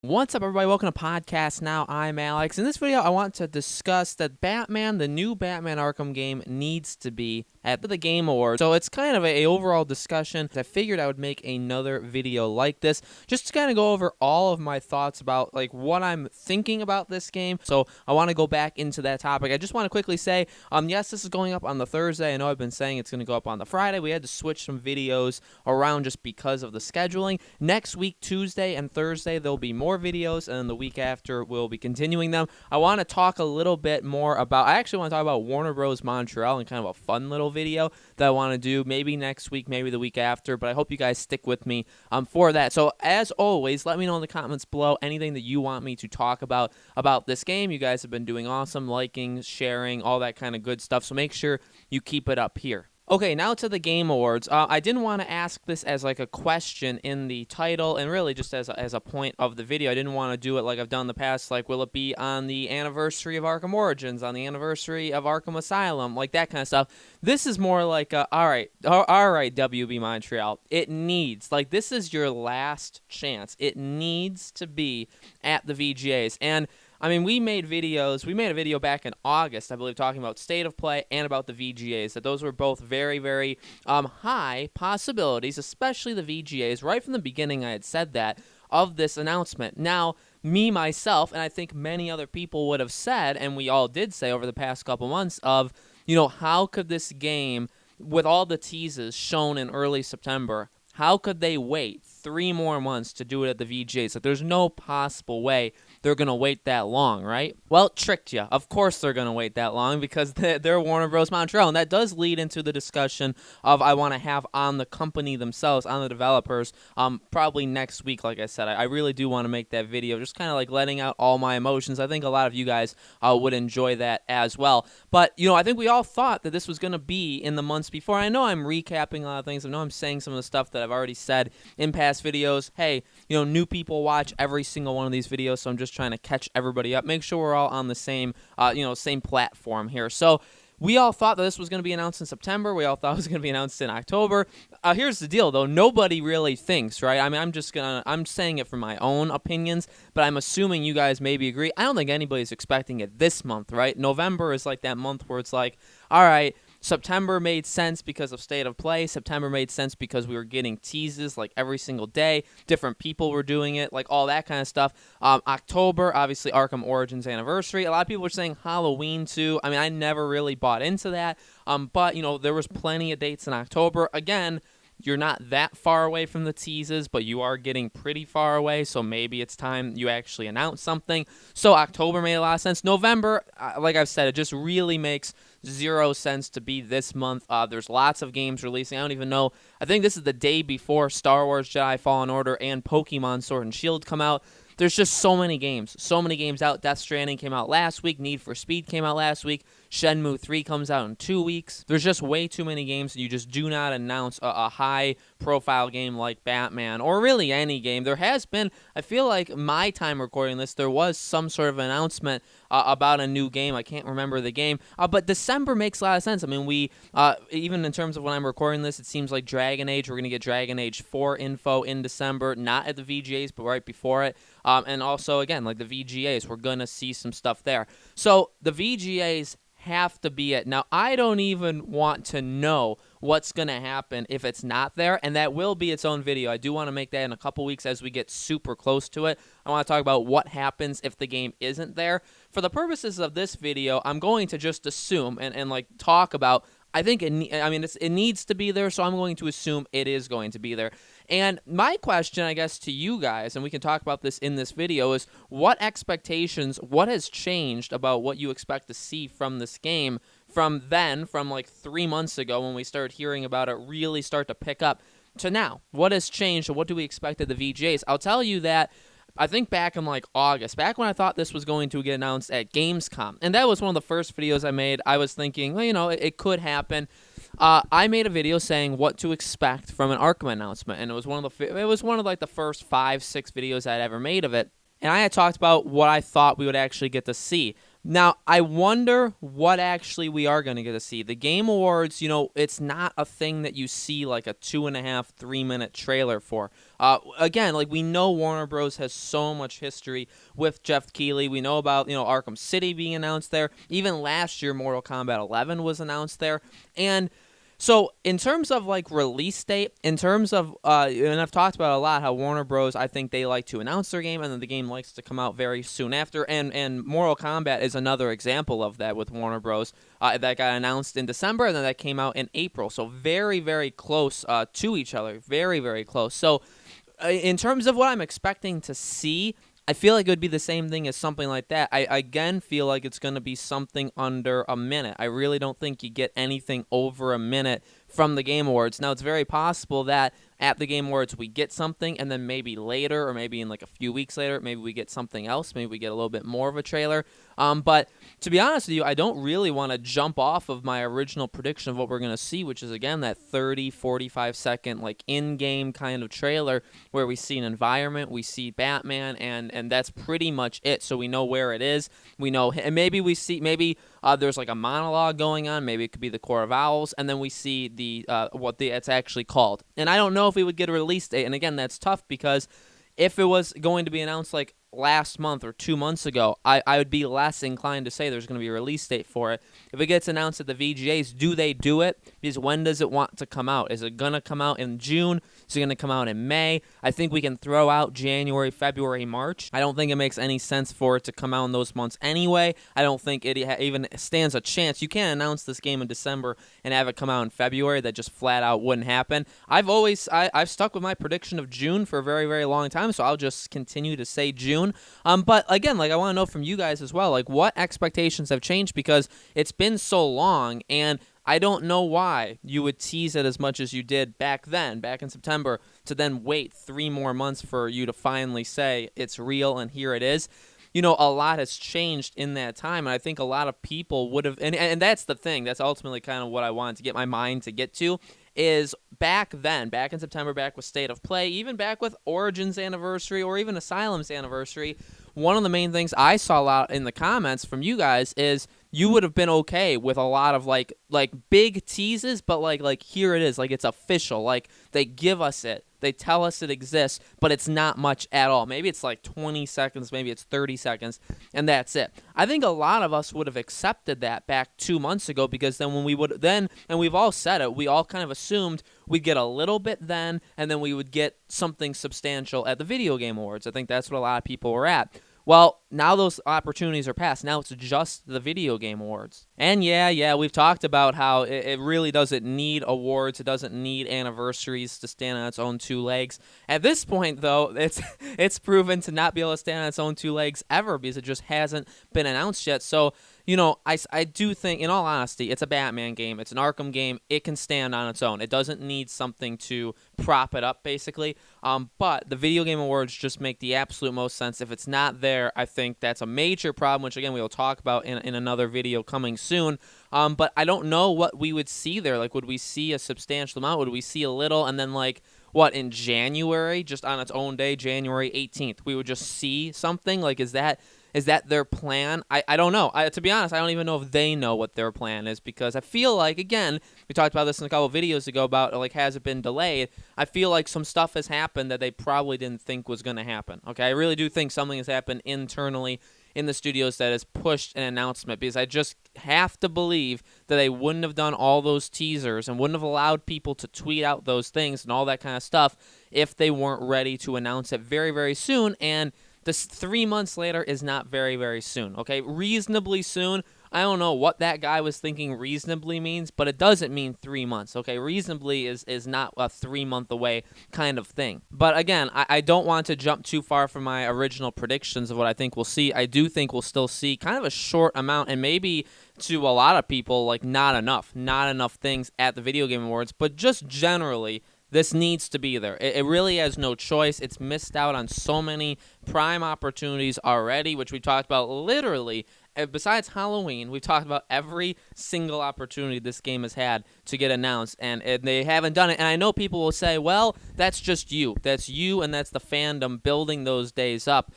What's up, everybody? Welcome to Podcast Now. I'm Alex. In this video, I want to discuss that Batman, the new Batman Arkham game, needs to be at the Game Awards. So it's kind of a overall discussion. I figured I would make another video like this, just to kind of go over all of my thoughts about like what I'm thinking about this game. So I want to go back into that topic. I just want to quickly say, yes, this is going up on the Thursday. I know I've been saying it's going to go up on the Friday. We had to switch some videos around just because of the scheduling. Next week, Tuesday and Thursday, there'll be more videos, and then the week after we'll be continuing them. I want to talk a little bit more about, I actually want to talk about Warner Bros. Montreal and kind of a fun little video that I want to do maybe next week, maybe the week after, but I hope you guys stick with me for that. So as always, let me know in the comments below anything that you want me to talk about this game. You guys have been doing awesome, liking, sharing, all that kind of good stuff, so make sure you keep it up here. Okay, now to the Game Awards. I didn't want to ask this as like a question in the title and really just as a point of the video. I didn't want to do it like I've done in the past, like will it be on the anniversary of Arkham Origins, on the anniversary of Arkham Asylum, like that kind of stuff. This is more like, all right, WB Montreal. It needs, like this is your last chance. It needs to be at the VGAs. And I mean, we made videos. We made a video back in August, I believe, talking about State of Play and about the VGAs, that those were both very, very high possibilities, especially the VGAs. Right from the beginning, I had said that of this announcement. Now, me, myself, and I think many other people would have said, and we all did say over the past couple months of, you know, how could this game, with all the teases shown in early September, how could they wait 3 more months to do it at the VGAs? Like, there's no possible way they're going to wait that long, right? Well, it tricked you. Of course they're going to wait that long because they're Warner Bros. Montreal. And that does lead into the discussion of I want to have on the company themselves, on the developers, probably next week, like I said. I really do want to make that video, just kind of like letting out all my emotions. I think a lot of you guys would enjoy that as well. But, you know, I think we all thought that this was going to be in the months before. I know I'm recapping a lot of things. I know I'm saying some of the stuff that I've already said in past videos. Hey, you know, new people watch every single one of these videos, so I'm just trying to catch everybody up, make sure we're all on the same, same platform here. So we all thought that this was going to be announced in September. We all thought it was going to be announced in October. Here's the deal, though. Nobody really thinks, right? I mean, I'm saying it from my own opinions, but I'm assuming you guys maybe agree. I don't think anybody's expecting it this month, right? November is like that month where it's like, all right, September made sense because of State of Play. September made sense because we were getting teases like every single day. Different people were doing it, like all that kind of stuff. October, obviously Arkham Origins anniversary. A lot of people were saying Halloween too. I mean, I never really bought into that. But, you know, there was plenty of dates in October. Again, you're not that far away from the teases, but you are getting pretty far away, so maybe it's time you actually announce something. So October made a lot of sense. November, like I've said, it just really makes 0 sense to be this month. There's lots of games releasing. I don't even know. I think this is the day before Star Wars Jedi Fallen Order and Pokemon Sword and Shield come out. There's just so many games out. Death Stranding came out last week. Need for Speed came out last week. Shenmue 3 comes out in 2 weeks. There's just way too many games, and you just do not announce a high-profile game like Batman, or really any game. There has been, I feel like my time recording this, there was some sort of announcement about a new game. I can't remember the game, but December makes a lot of sense. I mean, we, even in terms of when I'm recording this, it seems like Dragon Age, we're going to get Dragon Age 4 info in December, not at the VGAs, but right before it. And also, again, like the VGAs, we're going to see some stuff there. So the VGAs have to be it. Now, I don't even want to know what's going to happen if it's not there, and that will be its own video. I do want to make that in a couple weeks as we get super close to it. I want to talk about what happens if the game isn't there. For the purposes of this video, I'm going to just assume and like talk about, I think it needs to be there, so I'm going to assume it is going to be there. And my question, I guess, to you guys, and we can talk about this in this video, is what expectations, what has changed about what you expect to see from this game from like 3 months ago when we started hearing about it really start to pick up to now? What has changed, and what do we expect at the VGAs? I'll tell you that I think back in like August, back when I thought this was going to get announced at Gamescom, and that was one of the first videos I made, I was thinking, well, you know, it could happen. I made a video saying what to expect from an Arkham announcement, and it was one of like the first 5-6 videos I'd ever made of it. And I had talked about what I thought we would actually get to see. Now, I wonder what actually we are going to get to see. The Game Awards, it's not a thing that you see like a 2.5, 3-minute trailer for. Again, like we know Warner Bros. Has so much history with Jeff Keighley. We know about, Arkham City being announced there. Even last year, Mortal Kombat 11 was announced there. And so in terms of like release date, in terms of and I've talked about a lot how Warner Bros. I think they like to announce their game and then the game likes to come out very soon after. And Mortal Kombat is another example of that with Warner Bros. That got announced in December and then that came out in April. So very, very close to each other. Very, very close. So in terms of what I'm expecting to see, I feel like it would be the same thing as something like that. I again feel like it's going to be something under a minute. I really don't think you get anything over a minute from the Game Awards. Now, it's very possible that at the Game Awards we get something, and then maybe later, or maybe in like a few weeks later, maybe we get something else. Maybe we get a little bit more of a trailer. But to be honest with you, I don't really want to jump off of my original prediction of what we're going to see, which is, again, that 30, 45-second like in-game kind of trailer where we see an environment, we see Batman, and that's pretty much it. So we know where it is. We know, and maybe we see, there's like a monologue going on. Maybe it could be the Court of Owls, and then we see it's actually called. And I don't know if we would get a release date. And again, that's tough because if it was going to be announced like last month or 2 months ago, I would be less inclined to say there's going to be a release date for it. If it gets announced at the VGAs, do they do it? Because when does it want to come out? Is it going to come out in June? Is it going to come out in May? I think we can throw out January, February, March. I don't think it makes any sense for it to come out in those months anyway. I don't think it even stands a chance. You can't announce this game in December and have it come out in February. That just flat out wouldn't happen. I've stuck with my prediction of June for a very, very long time, so I'll just continue to say June. But again, like I want to know from you guys as well, like what expectations have changed because it's been so long, and I don't know why you would tease it as much as you did back then, back in September, to then wait 3 more months for you to finally say it's real and here it is. A lot has changed in that time, and I think a lot of people would have, and that's the thing, that's ultimately kind of what I wanted to get my mind to get to, is back then, back in September, back with State of Play, even back with Origin's anniversary or even Asylum's anniversary, one of the main things I saw a lot in the comments from you guys is you would have been okay with a lot of like big teases, but like here it is, like it's official, like they give us it. They tell us it exists, but it's not much at all. Maybe it's like 20 seconds, maybe it's 30 seconds, and that's it. I think a lot of us would have accepted that back 2 months ago because then and we've all said it, we all kind of assumed we'd get a little bit then, and then we would get something substantial at the Video Game Awards. I think that's what a lot of people were at. Well, now those opportunities are past. Now it's just the Video Game Awards. And yeah, we've talked about how it really doesn't need awards. It doesn't need anniversaries to stand on its own 2 legs. At this point, though, it's proven to not be able to stand on its own 2 legs ever because it just hasn't been announced yet. So, I do think, in all honesty, it's a Batman game. It's an Arkham game. It can stand on its own. It doesn't need something to prop it up, basically. But the Video Game Awards just make the absolute most sense. If it's not there, I think that's a major problem, which, again, we will talk about in another video coming soon. But I don't know what we would see there. Like, would we see a substantial amount? Would we see a little? And then, like, what, in January, just on its own day, January 18th, we would just see something? Like, is that their plan? I don't know. To be honest, I don't even know if they know what their plan is because I feel like, again, we talked about this in a couple of videos ago about, like, has it been delayed? I feel like some stuff has happened that they probably didn't think was going to happen, okay? I really do think something has happened internally in the studios that has pushed an announcement because I just have to believe that they wouldn't have done all those teasers and wouldn't have allowed people to tweet out those things and all that kind of stuff if they weren't ready to announce it very, very soon. And this 3 months later is not very, very soon, okay? Reasonably soon, I don't know what that guy was thinking reasonably means, but it doesn't mean 3 months, okay? Reasonably is not a 3 month away kind of thing. But again, I don't want to jump too far from my original predictions of what I think we'll see. I do think we'll still see kind of a short amount, and maybe to a lot of people, like not enough things at the Video Game Awards, but just generally, this needs to be there. It really has no choice. It's missed out on so many prime opportunities already, which we talked about literally. Besides Halloween, we've talked about every single opportunity this game has had to get announced, and they haven't done it. And I know people will say, well, that's just you. That's you, and that's the fandom building those days up,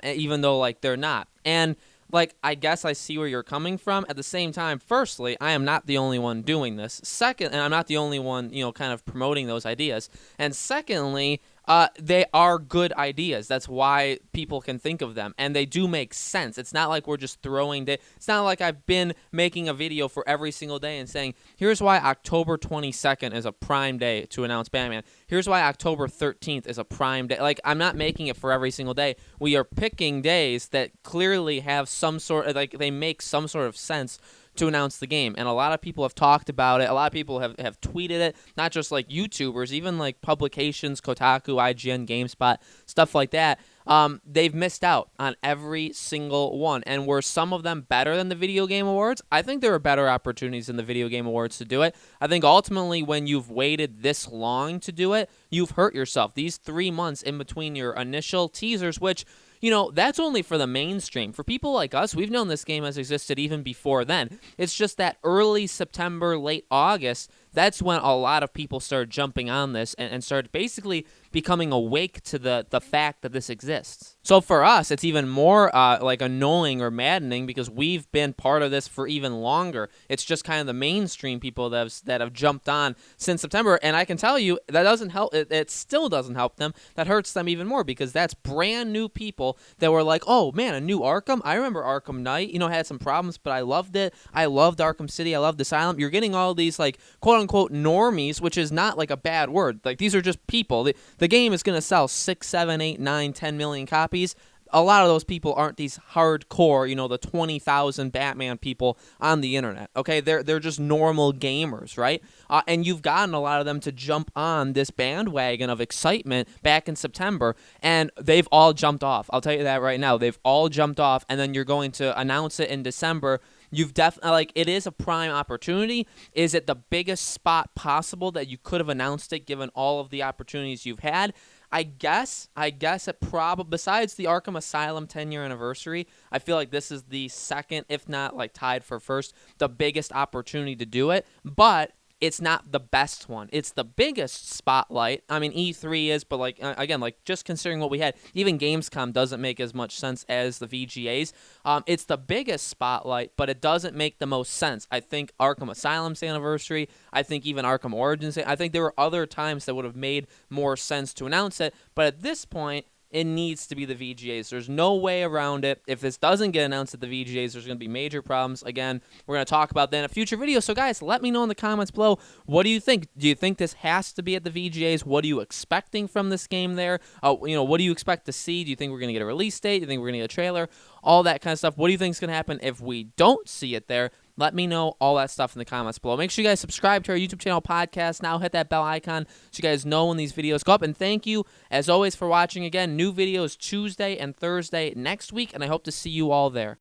even though, like, they're not. And like, I guess I see where you're coming from. At the same time, firstly, I am not the only one doing this. Second, and I'm not the only one, kind of promoting those ideas. And secondly, they are good ideas. That's why people can think of them, and they do make sense. It's not like we're just throwing it's not like I've been making a video for every single day and saying, here's why October 22nd is a prime day to announce Batman. Here's why October 13th is a prime day. Like, I'm not making it for every single day. We are picking days that clearly have some sort of, like, they make some sort of sense to announce the game. And a lot of people have talked about it. A lot of people have tweeted it, not just like YouTubers, even like publications, Kotaku, IGN, GameSpot, stuff like that. They've missed out on every single one. And were some of them better than the Video Game Awards? I think there were better opportunities in the Video Game Awards to do it. I think ultimately when you've waited this long to do it, you've hurt yourself. These 3 months in between your initial teasers, which, that's only for the mainstream. For people like us, we've known this game has existed even before then. It's just that early September, late August, that's when a lot of people started jumping on this and started basically becoming awake to the fact that this exists. So for us, it's even more like annoying or maddening because we've been part of this for even longer. It's just kind of the mainstream people that have jumped on since September, and I can tell you that doesn't help. It still doesn't help them. That hurts them even more because that's brand new people that were like, oh man, a new Arkham? I remember Arkham Knight, had some problems, but I loved it. I loved Arkham City. I loved Asylum. You're getting all these like quote-unquote normies, which is not like a bad word. Like, these are just people. The game is going to sell 6, 7, 8, 9, 10 million copies. A lot of those people aren't these hardcore, the 20,000 Batman people on the internet, okay? They're just normal gamers, right? And you've gotten a lot of them to jump on this bandwagon of excitement back in September, and they've all jumped off. I'll tell you that right now. They've all jumped off, and then you're going to announce it in December. You've definitely, like, it is a prime opportunity. Is it the biggest spot possible that you could have announced it given all of the opportunities you've had? I guess it probably, besides the Arkham Asylum 10-year anniversary, I feel like this is the second, if not like tied for first, the biggest opportunity to do it. But it's not the best one. It's the biggest spotlight. I mean, E3 is, but like again, like just considering what we had, even Gamescom doesn't make as much sense as the VGAs. It's the biggest spotlight, but it doesn't make the most sense. I think Arkham Asylum's anniversary, I think even Arkham Origins, I think there were other times that would have made more sense to announce it, but at this point, it needs to be the VGAs. There's no way around it. If this doesn't get announced at the VGAs, there's going to be major problems. Again, we're going to talk about that in a future video. So, guys, let me know in the comments below. What do you think? Do you think this has to be at the VGAs? What are you expecting from this game there? What do you expect to see? Do you think we're going to get a release date? Do you think we're going to get a trailer? All that kind of stuff. What do you think is going to happen if we don't see it there? Let me know all that stuff in the comments below. Make sure you guys subscribe to our YouTube channel podcast. Now hit that bell icon so you guys know when these videos go up. And thank you, as always, for watching. Again, new videos Tuesday and Thursday next week, and I hope to see you all there.